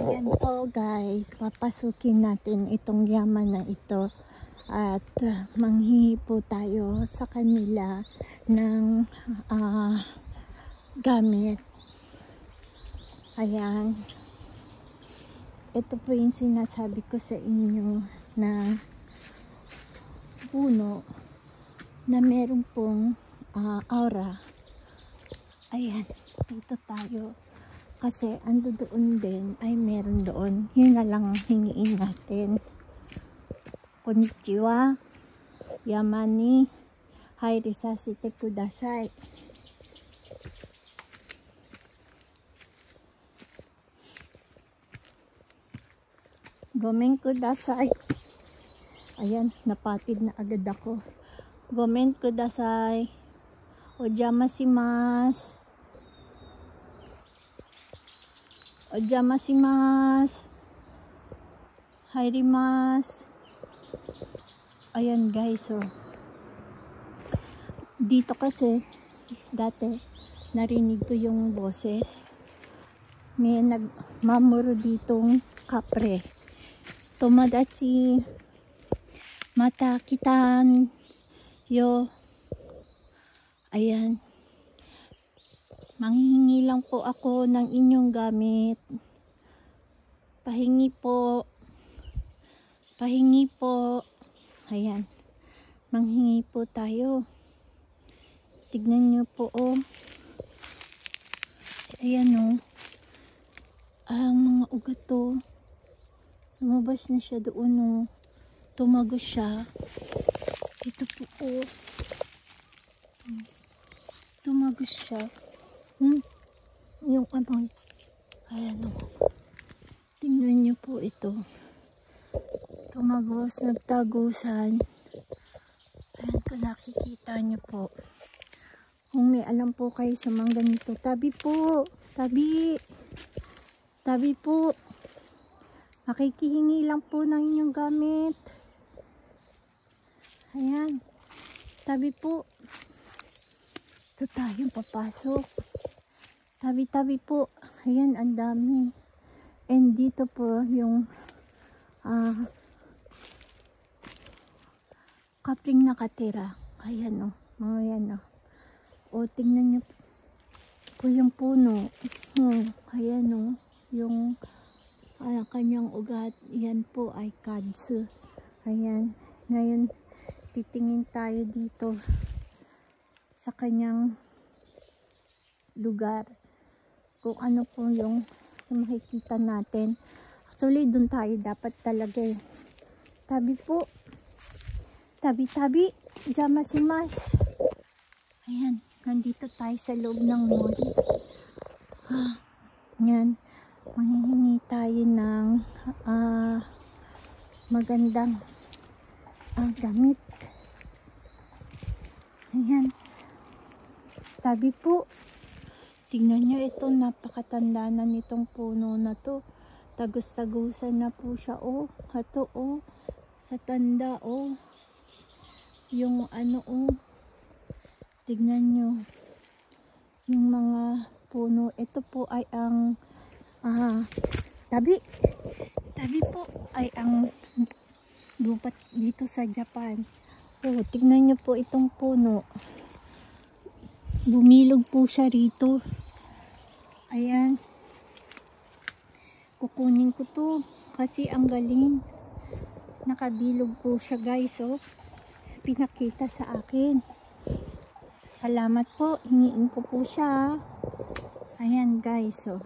Ayan po guys, papasukin natin itong yaman na ito at manghingi po tayo sa kanila ng gamit. Ayan, ito po yung sinasabi ko sa inyo na puno na meron pong aura. Ayan, dito tayo. Kasi ando doon din ay meron doon. Yun na lang ang hingiin natin. Konnichiwa. Yamani. Hairi sasite kudasai. Gomen kudasai. Ayan, napatid na agad ako. Gomen kudasai. Ojamasimasu. Ojamasimasu. Hairimasu. Ayan guys, so dito kasi dati narinig ko yung boses. May nagmamuro ditong kapre. Tomodachi mata kitan yo. Ayan. Manghihingi lang po ako ng inyong gamit. Pahingi po. Pahingi po. Ayan. Manghingi po tayo. Tignan nyo po oh. Ayan oh. Ang mga ugat to. Lumabas na siya doon oh. Tumago siya. Ito po oh. Tumago siya. Yung amoy. Ayan o. Tingnan nyo po ito. Tumagos, nagtagusan. Ayan, kung nakikita nyo po. Kung may alam po kayo sa mga ganito, tabi po. Tabi. Tabi po. Makikihingi lang po ng inyong gamit. Ayan. Tabi po. Ito tayong papasok. Tabi-tabi po. Ayan, ang dami. And dito po yung kapling nakatira. Ayan o. Mga yan o. O, tingnan nyo po yung puno. Ayan o. Yung kanyang ugat. Yan po ay kadsu. Ayan. Ngayon, titingin tayo dito sa kanyang lugar. Kung ano po yung makikita natin. Actually, dun tayo dapat talaga eh. Tabi po. Tabi-tabi. Ojamasimasu. Ayan. Nandito tayo sa loob ng mall. Yan. Manghihingi tayo ng magandang gamit. Ayan. Tabi po. Tingnan nyo ito, napakatanda na nitong puno na to. Tagus-tagusan na po siya, oh. Hato, oh. Sa tanda, oh. Yung ano, oh. Tingnan nyo. Yung mga puno. Ito po ay ang tabi. Tabi po ay ang lupat dito sa Japan. Oh, tingnan nyo po itong puno. Bumilog po siya rito. Ayan. Kukunin ko to kasi ang galing. Nakabilog po siya guys oh. Pinakita sa akin. Salamat po. Hingiin ko po siya. Ayan guys oh.